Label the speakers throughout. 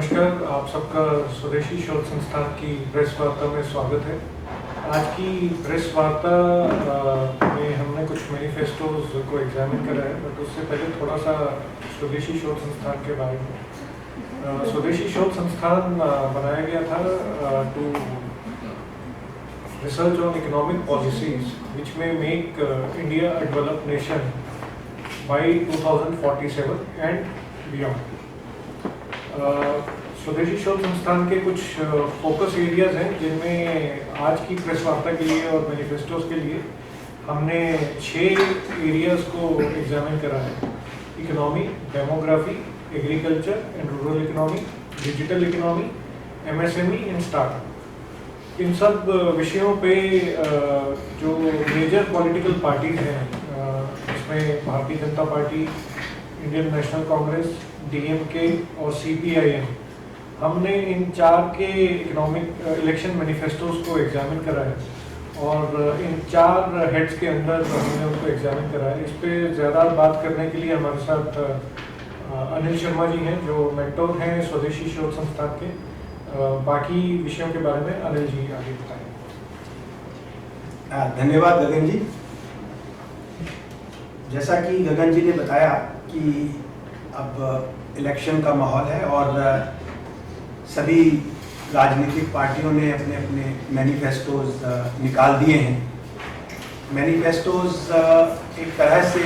Speaker 1: नमस्कार, आप सबका स्वदेशी शोध संस्थान की प्रेस वार्ता में स्वागत है। आज की प्रेस वार्ता में हमने कुछ मैनिफेस्टोज को एग्जामिन करा है, बट उससे पहले थोड़ा सा स्वदेशी शोध संस्थान के बारे में। स्वदेशी शोध संस्थान बनाया गया था to research on economic policies which may make India a developed nation by 2047 and beyond. स्वदेशी शोध संस्थान के कुछ फोकस एरियाज हैं जिनमें आज की प्रेस वार्ता के लिए और मैनिफेस्टोज के लिए हमने 6 एरियाज को एग्जामिन करा है। Economy, demography, agriculture and rural economy, digital economy, MSME and startup. इन सब विषयों पे जो मेजर पॉलिटिकल पार्टीज हैं, इसमें Bharatiya Janata party, Indian national Congress, DMK और सीपीआईएम, हमने इन 4 के इकोनॉमिक इलेक्शन मैनिफेस्टोज को एग्जामिन करा है और इन 4 हेड्स के अंदर हमने उनको एग्जामिन करा है। इस पे ज़्यादा बात करने के लिए हमारे साथ अनिल शर्मा जी हैं जो मेंटोर हैं स्वदेशी शोध संस्थान के। बाकी विषयों के बारे में अनिल जी आगे बताएं।
Speaker 2: धन्यवाद गगन जी। जैसा कि गगन जी ने बताया कि अब इलेक्शन का माहौल है और सभी राजनीतिक पार्टियों ने अपने अपने मैनिफेस्टोज निकाल दिए हैं। मैनिफेस्टोज एक तरह से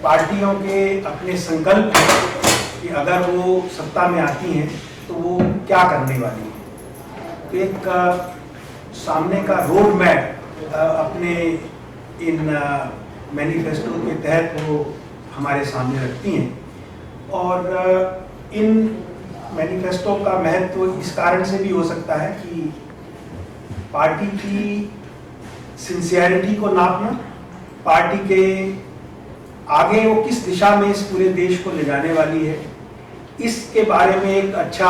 Speaker 2: पार्टियों के अपने संकल्प हैं कि अगर वो सत्ता में आती हैं तो वो क्या करने वाली है। तो एक सामने का रोड मैप अपने इन मैनिफेस्टो के तहत वो हमारे सामने रखती हैं और इन मैनिफेस्टो का महत्व इस कारण से भी हो सकता है कि पार्टी की सिंसियरिटी को नापना, पार्टी के आगे वो किस दिशा में इस पूरे देश को ले जाने वाली है, इसके बारे में एक अच्छा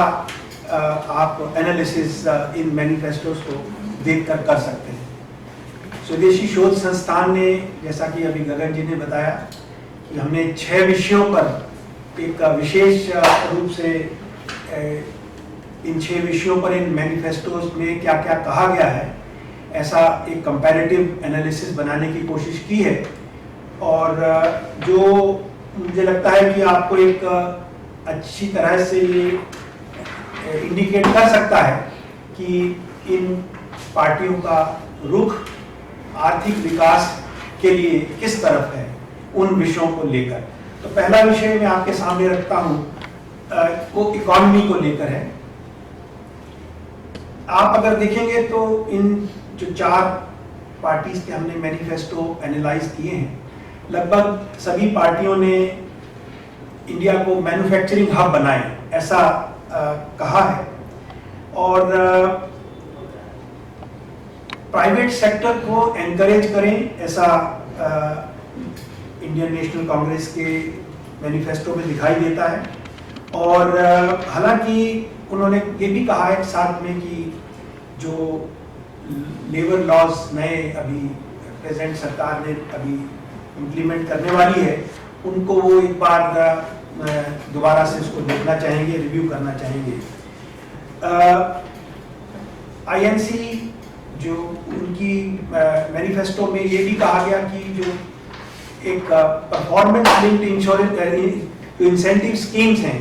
Speaker 2: आप एनालिसिस इन मैनिफेस्टोज को देखकर कर सकते हैं। स्वदेशी शोध संस्थान ने, जैसा कि अभी गगन जी ने बताया, कि हमने 6 विषयों पर एक विशेष रूप से इन 6 विषयों पर इन मैनिफेस्टोज में क्या क्या कहा गया है, ऐसा एक कंपैरेटिव एनालिसिस बनाने की कोशिश की है और जो मुझे लगता है कि आपको एक अच्छी तरह से ये इंडिकेट कर सकता है कि इन पार्टियों का रुख आर्थिक विकास के लिए किस तरफ है उन विषयों को लेकर। तो पहला विषय मैं आपके सामने रखता हूं वो इकोनॉमी को लेकर है। आप अगर देखेंगे तो इन जो 4 पार्टीज के हमने मैनिफेस्टो एनालाइज किए हैं, लगभग सभी पार्टियों ने इंडिया को मैन्युफैक्चरिंग हब बनाए ऐसा कहा है और प्राइवेट सेक्टर को एनकरेज करें ऐसा इंडियन नेशनल कांग्रेस के मैनिफेस्टो में दिखाई देता है। और हालांकि उन्होंने ये भी कहा है साथ में कि जो लेबर लॉज नए अभी प्रेजेंट सरकार ने अभी इम्प्लीमेंट करने वाली है, उनको वो एक बार दोबारा से उसको देखना चाहेंगे, रिव्यू करना चाहेंगे। आईएनसी जो उनकी मैनिफेस्टो में ये भी कहा गया कि जो एक performance linked insurance incentive schemes हैं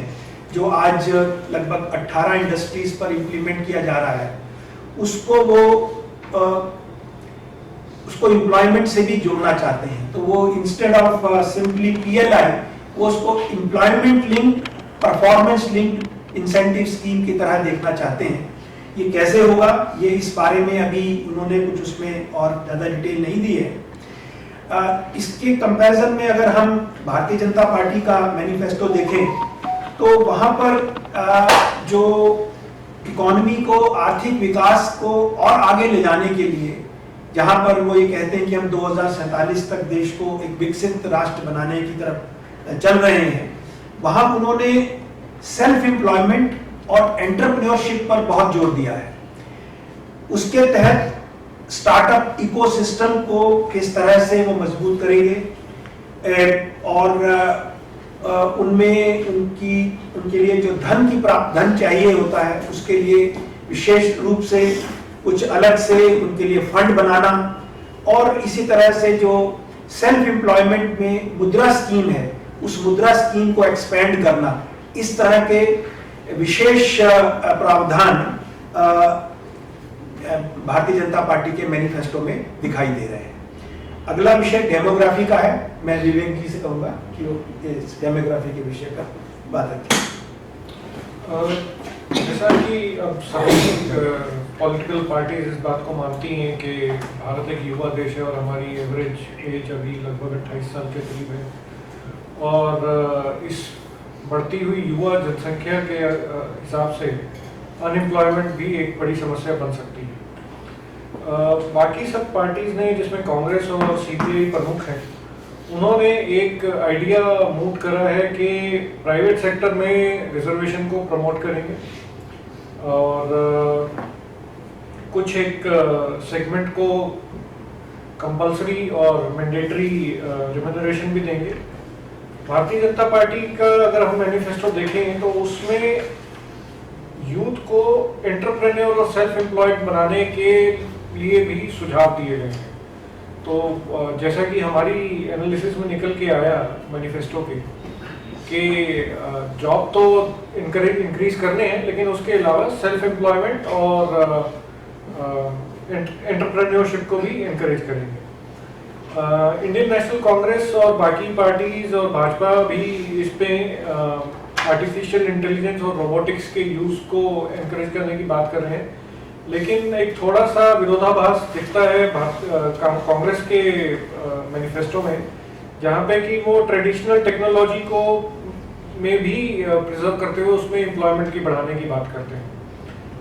Speaker 2: जो आज लगभग 18 इंडस्ट्रीज पर इम्प्लीमेंट किया जा रहा है, उसको वो उसको एम्प्लॉयमेंट से भी जोड़ना चाहते हैं। तो वो इंस्टेड ऑफ सिंपली पीएलआई वो उसको employment linked performance linked incentive scheme की तरह देखना चाहते हैं। ये कैसे होगा, ये इस बारे में अभी उन्होंने कुछ उसमें और ज़्यादा डिटेल नहीं दी है। इसके कंपैरिजन में अगर हम भारतीय जनता पार्टी का मैनिफेस्टो देखें तो वहाँ पर जो इकोनॉमी को, आर्थिक विकास को और आगे ले जाने के लिए, जहाँ पर वो ये कहते हैं कि हम 2047 तक देश को एक विकसित राष्ट्र बनाने की तरफ चल रहे हैं, वहाँ उन्होंने सेल्फ एम्प्लॉयमेंट और एंटरप्रेन्योरशिप पर बहुत जोर दिया है। उसके तहत स्टार्टअप इकोसिस्टम को किस तरह से वो मजबूत करेंगे और उनमें उनके लिए जो धन चाहिए होता है, उसके लिए विशेष रूप से कुछ अलग से उनके लिए फंड बनाना, और इसी तरह से जो सेल्फ एम्प्लॉयमेंट में मुद्रा स्कीम है, उस मुद्रा स्कीम को एक्सपेंड करना, इस तरह के विशेष प्रावधान भारतीय जनता पार्टी के मैनिफेस्टो में दिखाई दे रहे हैं। अगला विषय डेमोग्राफी का है। मैं विवेक जी से कहूंगा कि वो इस डेमोग्राफी के विषय का बात रखें।
Speaker 1: जैसा कि अब सभी पॉलिटिकल पार्टीज इस बात को मानती हैं कि भारत एक युवा देश है और हमारी एवरेज एज अभी लगभग 28 साल के करीब है, और इस बढ़ती हुई युवा जनसंख्या के हिसाब से अनएम्प्लॉयमेंट भी एक बड़ी समस्या बन सकती है। बाकी सब पार्टीज ने, जिसमें कांग्रेस और सीपीआई प्रमुख हैं, उन्होंने एक आइडिया मूव करा है कि प्राइवेट सेक्टर में रिजर्वेशन को प्रमोट करेंगे और कुछ एक सेगमेंट को कंपलसरी और मैंडेटरी रिम्यूनरेशन भी देंगे। भारतीय जनता पार्टी का अगर हम मैनिफेस्टो देखें तो उसमें यूथ को एंटरप्रेन्योर और सेल्फ एम्प्लॉयड बनाने के लिए भी सुझाव दिए गए हैं। तो जैसा कि हमारी एनालिसिस में निकल के आया मैनिफेस्टो के कि जॉब तो इंक्रीज करने हैं, लेकिन उसके अलावा सेल्फ एम्प्लॉयमेंट और एंटरप्रेन्योरशिप को भी एनकरेज करेंगे। इंडियन नेशनल कांग्रेस और बाकी पार्टीज और भाजपा भी इस पे आर्टिफिशियल इंटेलिजेंस और रोबोटिक्स के यूज को एनकरेज करने की बात कर रहे हैं, लेकिन एक थोड़ा सा विरोधाभास दिखता है कांग्रेस के मैनिफेस्टो में, जहाँ पे कि वो ट्रेडिशनल टेक्नोलॉजी को में भी प्रिजर्व करते हुए उसमें एम्प्लॉयमेंट की बढ़ाने की बात करते हैं।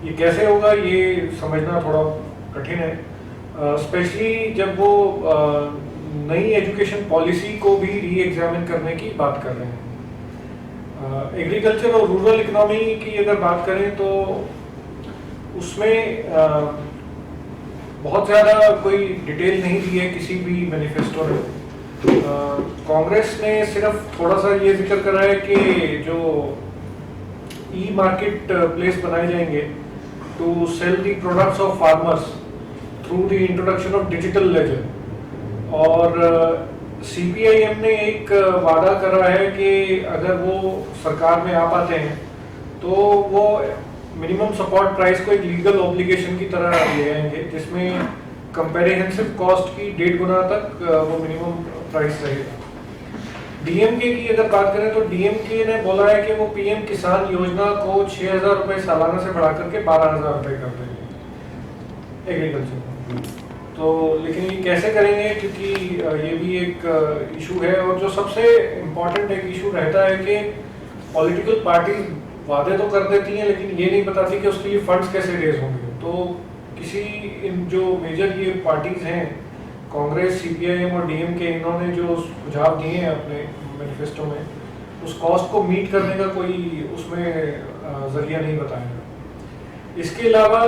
Speaker 1: ये कैसे होगा ये समझना थोड़ा कठिन है, स्पेशली जब वो नई एजुकेशन पॉलिसी को भी री एग्जामिन करने की बात कर रहे हैं। एग्रीकल्चर और रूरल इकोनॉमी की अगर बात करें तो उसमें बहुत ज़्यादा कोई डिटेल नहीं दी है किसी भी मैनिफेस्टो में। कांग्रेस ने सिर्फ थोड़ा सा ये जिक्र करा है कि जो ई मार्केट प्लेस बनाए जाएंगे to sell the products of farmers through the introduction of digital ledger, और सीपीआईएम ने एक वादा करा है कि अगर वो सरकार में आ पाते हैं तो वो मिनिमम सपोर्ट प्राइस को एक लीगल ऑब्लिगेशन की तरह ले आएंगे, जिसमें कंपेरिहेंसिव कॉस्ट की 1.5 गुना तक वो मिनिमम प्राइस रहेगा। डीएमके की अगर बात करें तो डीएमके ने बोला है कि वो पीएम किसान योजना को 6,000 रुपए सालाना से बढ़ा करके 12,000 रुपए कर देंगे एग्रीकल्चर। तो लेकिन ये कैसे करेंगे, क्योंकि ये भी एक इशू है, और जो सबसे इम्पोर्टेंट एक इशू रहता है कि पॉलिटिकल पार्टीज वादे तो कर देती हैं लेकिन ये नहीं बताती कि उसके लिए फंड्स कैसे रेज होंगे। तो किसी इन जो मेजर ये पार्टीज हैं कांग्रेस, सीपीआईएम और डीएमके, इन्होंने जो सुझाव दिए हैं अपने मैनिफेस्टो में, उस कॉस्ट को मीट करने का कोई उसमें जरिया नहीं बताया। इसके अलावा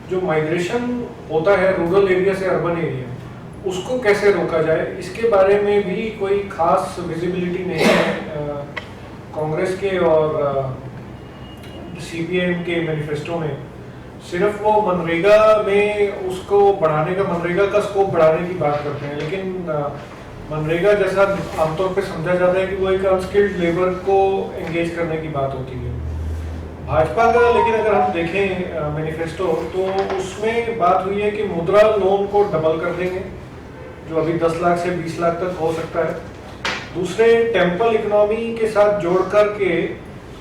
Speaker 1: जो माइग्रेशन होता है रूरल एरिया से अर्बन एरिया, उसको कैसे रोका जाए, इसके बारे में भी कोई खास विजिबिलिटी नहीं है कांग्रेस के और सीपीआईएम के मैनिफेस्टो में। सिर्फ वो मनरेगा में उसको बढ़ाने का, मनरेगा का स्कोप बढ़ाने की बात करते हैं, लेकिन मनरेगा जैसा आमतौर पे समझा जाता है कि वो एक अनस्किल्ड लेबर को एंगेज करने की बात होती है भाजपा का। लेकिन अगर हम देखें मैनिफेस्टो तो उसमें बात हुई है कि मुद्रा लोन को डबल कर देंगे, जो अभी 10 लाख से 20 लाख तक हो सकता है। दूसरे, टेम्पल इकोनॉमी के साथ जोड़ करके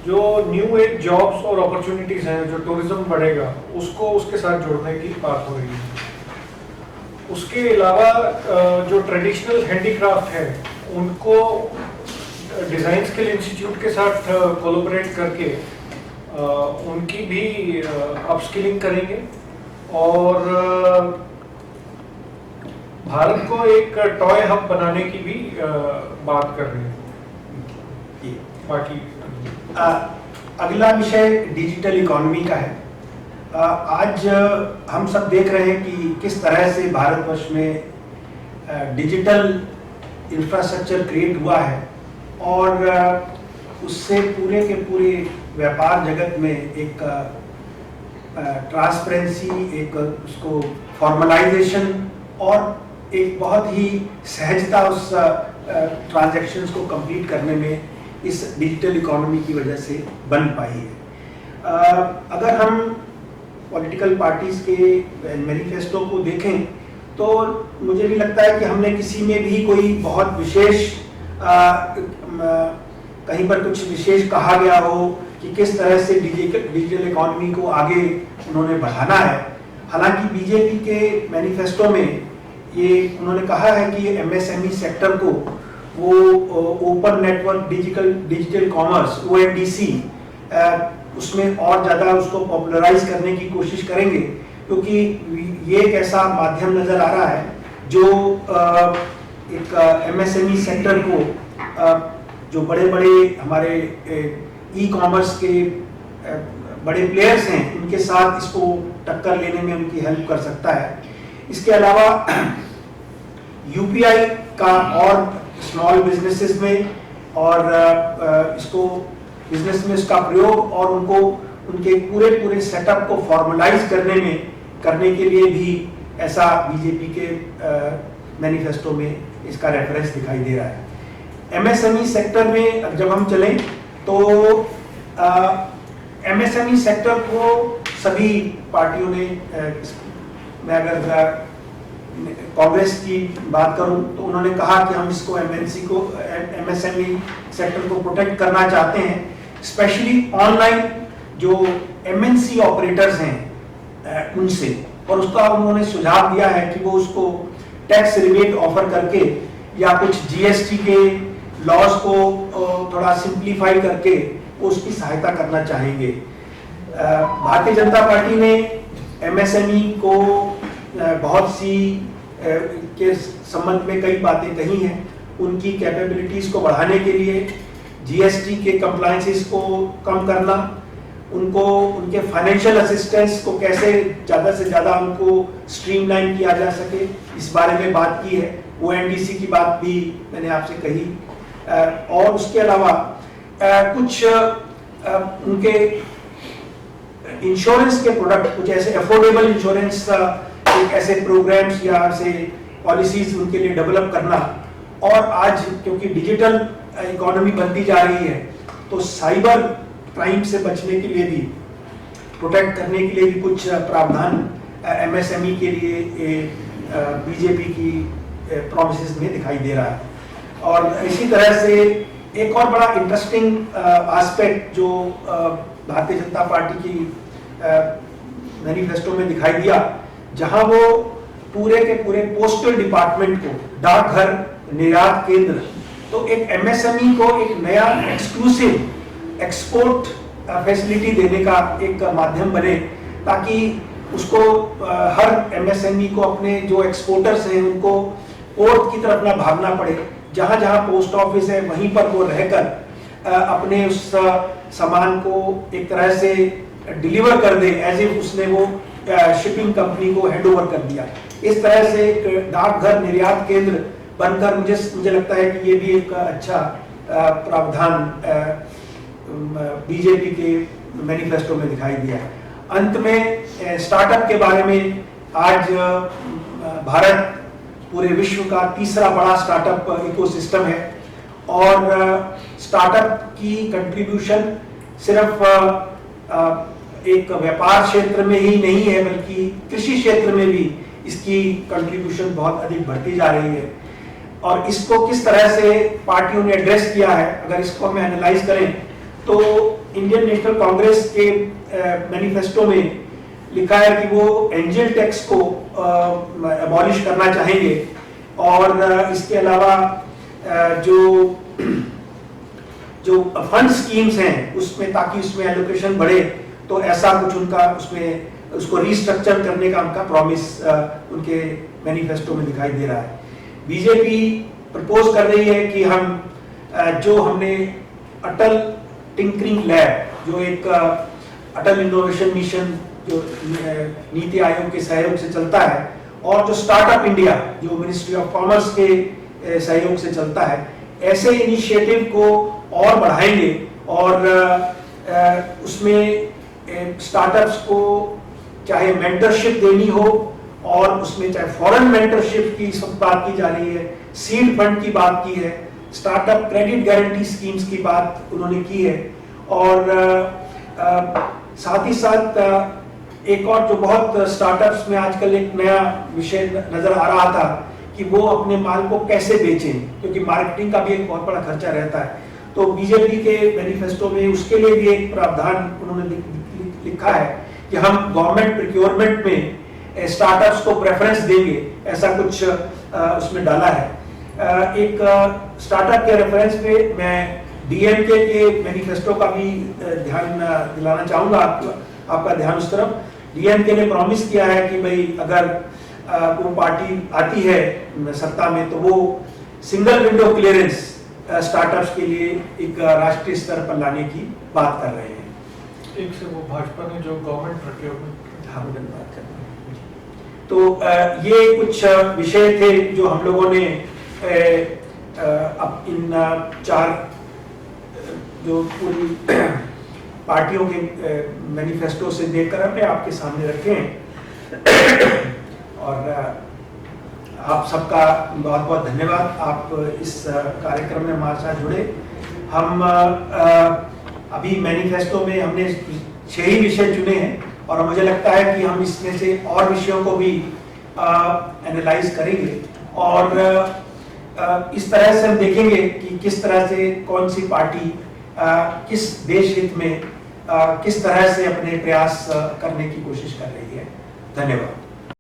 Speaker 1: जो न्यू एज जॉब्स और अपॉर्चुनिटीज हैं, जो टूरिज्म बढ़ेगा, उसको उसके साथ जोड़ने की बात हो रही है। उसके अलावा जो ट्रेडिशनल हैंडीक्राफ्ट है उनको डिजाइन स्किल इंस्टीट्यूट के साथ कोलैबोरेट करके उनकी भी अपस्किलिंग करेंगे, और भारत को एक टॉय हब बनाने की भी बात कर रहे हैं। बाकी
Speaker 2: अगला विषय डिजिटल इकोनॉमी का है। आज हम सब देख रहे हैं कि किस तरह से भारतवर्ष में डिजिटल इंफ्रास्ट्रक्चर क्रिएट हुआ है, और उससे पूरे के पूरे व्यापार जगत में एक ट्रांसपेरेंसी, एक उसको फॉर्मलाइजेशन और एक बहुत ही सहजता उस ट्रांजैक्शंस को कंप्लीट करने में इस डिजिटल इकोनॉमी की वजह से बन पाई है। अगर हम पॉलिटिकल पार्टीज के मैनिफेस्टो को देखें तो मुझे भी लगता है कि हमने किसी में भी कोई बहुत विशेष कहीं पर कुछ विशेष कहा गया हो कि किस तरह से डिजिटल इकोनॉमी को आगे उन्होंने बढ़ाना है। हालांकि बीजेपी के मैनिफेस्टो में ये उन्होंने कहा है कि एमएसएमई सेक्टर को वो open network digital commerce ONDC उसमें और ज़्यादा उसको पॉपुलराइज करने की कोशिश करेंगे, क्योंकि ये एक ऐसा माध्यम नज़र आ रहा है जो एक एमएसएमई सेक्टर को जो बड़े बड़े हमारे ई कॉमर्स के बड़े प्लेयर्स हैं उनके साथ इसको टक्कर लेने में उनकी हेल्प कर सकता है। इसके अलावा यूपीआई का और स्मॉल बिजनेसेस में और इसको बिजनेस में इसका प्रयोग और उनको उनके पूरे सेटअप को फॉर्मलाइज करने के लिए भी ऐसा बीजेपी के मैनिफेस्टो में इसका रेफरेंस दिखाई दे रहा है। एमएसएमई सेक्टर में जब हम चलें तो एमएसएमई सेक्टर को सभी पार्टियों ने मैं अगर कांग्रेस की बात करूं तो उन्होंने कहा कि हम इसको एमएसएमई सेक्टर को प्रोटेक्ट करना चाहते हैं, स्पेशली ऑनलाइन जो एमएनसी ऑपरेटर्स हैं उनसे, और उसका उन्होंने सुझाव दिया है कि वो उसको टैक्स रिबेट ऑफर करके या कुछ जीएसटी के लॉज को थोड़ा सिंप्लीफाई करके वो उसकी सहायता करना चाहेंगे। भारतीय जनता पार्टी ने एमएसएमई को बहुत सी के संबंध में कई बातें कही हैं। उनकी कैपेबिलिटीज को बढ़ाने के लिए जीएसटी के कंप्लायंसेस को कम करना, उनको उनके फाइनेंशियल असिस्टेंस को कैसे ज़्यादा से ज़्यादा उनको स्ट्रीमलाइन किया जा सके, इस बारे में बात की है। ONDC की बात भी मैंने आपसे कही, और उसके अलावा कुछ उनके इंश्योरेंस के प्रोडक्ट, कुछ ऐसे अफोर्डेबल इंश्योरेंस ऐसे प्रोग्राम्स या ऐसे पॉलिसीज उनके लिए डेवलप करना। और आज क्योंकि डिजिटल इकोनॉमी बनती जा रही है तो साइबर क्राइम से बचने के लिए भी, प्रोटेक्ट करने के लिए भी कुछ प्रावधान एमएसएमई के लिए बीजेपी की प्रॉमिसेस में दिखाई दे रहा है। और इसी तरह से एक और बड़ा इंटरेस्टिंग एस्पेक्ट जो भारतीय जनता पार्टी की मैनिफेस्टो में दिखाई दिया, जहां वो पूरे के पूरे पोस्टल डिपार्टमेंट को, डाकघर, निर्यात केंद्र, तो एक एमएसएमई को एक नया एक्सक्लूसिव एक्सपोर्ट फैसिलिटी देने का एक माध्यम बने, ताकि उसको हर एमएसएमई को अपने जो एक्सपोर्टर्स हैं उनको पोर्ट की तरफ ना भागना पड़े। जहां जहां पोस्ट ऑफिस है वहीं पर वो रहकर अपने उस सामान को एक तरह से डिलीवर कर दे, एज इफ उसने वो शिपिंग कंपनी को हैंड ओवर कर दिया। इस तरह से एक डाकघर निर्यात केंद्र बनकर मुझे लगता है कि ये भी एक अच्छा प्रावधान बीजेपी के मैनिफेस्टो में दिखाई दिया है। अंत में स्टार्टअप के बारे में, आज भारत पूरे विश्व का तीसरा बड़ा स्टार्टअप इकोसिस्टम है, और स्टार्टअप की कंट्रीब्यूशन सिर्फ एक व्यापार क्षेत्र में ही नहीं है, बल्कि कृषि क्षेत्र में भी इसकी कंट्रीब्यूशन बहुत अधिक बढ़ती जा रही है। और इसको किस तरह से पार्टियों ने एड्रेस किया है, अगर इसको हम एनालाइज करें तो इंडियन नेशनल कांग्रेस के मैनिफेस्टो में लिखा है कि वो एंजल टैक्स को अबॉलिश करना चाहेंगे, और इसके अलावा जो फंड स्कीम्स हैं उसमें, ताकि उसमें एलोकेशन बढ़े, तो ऐसा कुछ उनका उसमें उसको रीस्ट्रक्चर करने का उनका प्रॉमिस उनके मैनिफेस्टो में दिखाई दे रहा है। बीजेपी प्रपोज कर रही है कि हम जो हमने अटल टिंकरिंग लैब, जो एक अटल इनोवेशन मिशन जो नीति आयोग के सहयोग से चलता है, और जो स्टार्टअप इंडिया जो मिनिस्ट्री ऑफ कॉमर्स के सहयोग से चलता है, ऐसे इनिशिएटिव को और बढ़ाएंगे और उसमें स्टार्टअप्स को चाहे मेंटरशिप देनी हो, और उसमें चाहे फॉरेन मेंटरशिप की सब बात की जा रही है, सीड फंड की बात की है, स्टार्टअप क्रेडिट गारंटी स्कीम्स की बात उन्होंने की है, और साथ ही साथ एक और जो बहुत स्टार्टअप्स में आजकल एक नया विषय नजर आ रहा था कि वो अपने माल को कैसे बेचें, क्योंकि मार्केटिंग का भी एक बहुत बड़ा खर्चा रहता है। तो बीजेपी के मैनिफेस्टो में उसके लिए भी एक प्रावधान उन्होंने लिखा है कि हम गवर्नमेंट प्रोक्योरमेंट में स्टार्टअप्स को प्रेफरेंस देंगे, ऐसा कुछ उसमें डाला है। एक स्टार्टअप के रेफरेंस पे मैं डीएमके के मैनिफेस्टो का भी ध्यान दिलाना चाहूंगा आपका ध्यान उस तरफ। डीएमके ने प्रॉमिस किया है कि भाई अगर वो पार्टी आती है सत्ता में तो वो सिंगल विंडो क्लियरेंस स्टार्टअप्स के लिए एक राष्ट्रीय स्तर पर लाने की बात कर रहे हैं।
Speaker 1: एक से वो भाजपा ने जो गवर्नमेंट प्रोक्योरमेंट
Speaker 2: बात कर रहे हैं। तो ये कुछ विषय थे जो हम लोगों ने अब इन 4 जो पूरी पार्टियों के मैनिफेस्टो से देखकर हमने आपके सामने रखे हैं। और आप सबका बहुत बहुत धन्यवाद, आप इस कार्यक्रम में हमारे साथ जुड़े। हम अभी मैनिफेस्टो में हमने 6 ही विषय चुने हैं और मुझे लगता है कि हम इसमें से और विषयों को भी एनालाइज करेंगे और इस तरह से हम देखेंगे कि किस तरह से कौन सी पार्टी किस देश हित में किस तरह से अपने प्रयास करने की कोशिश कर रही है। धन्यवाद।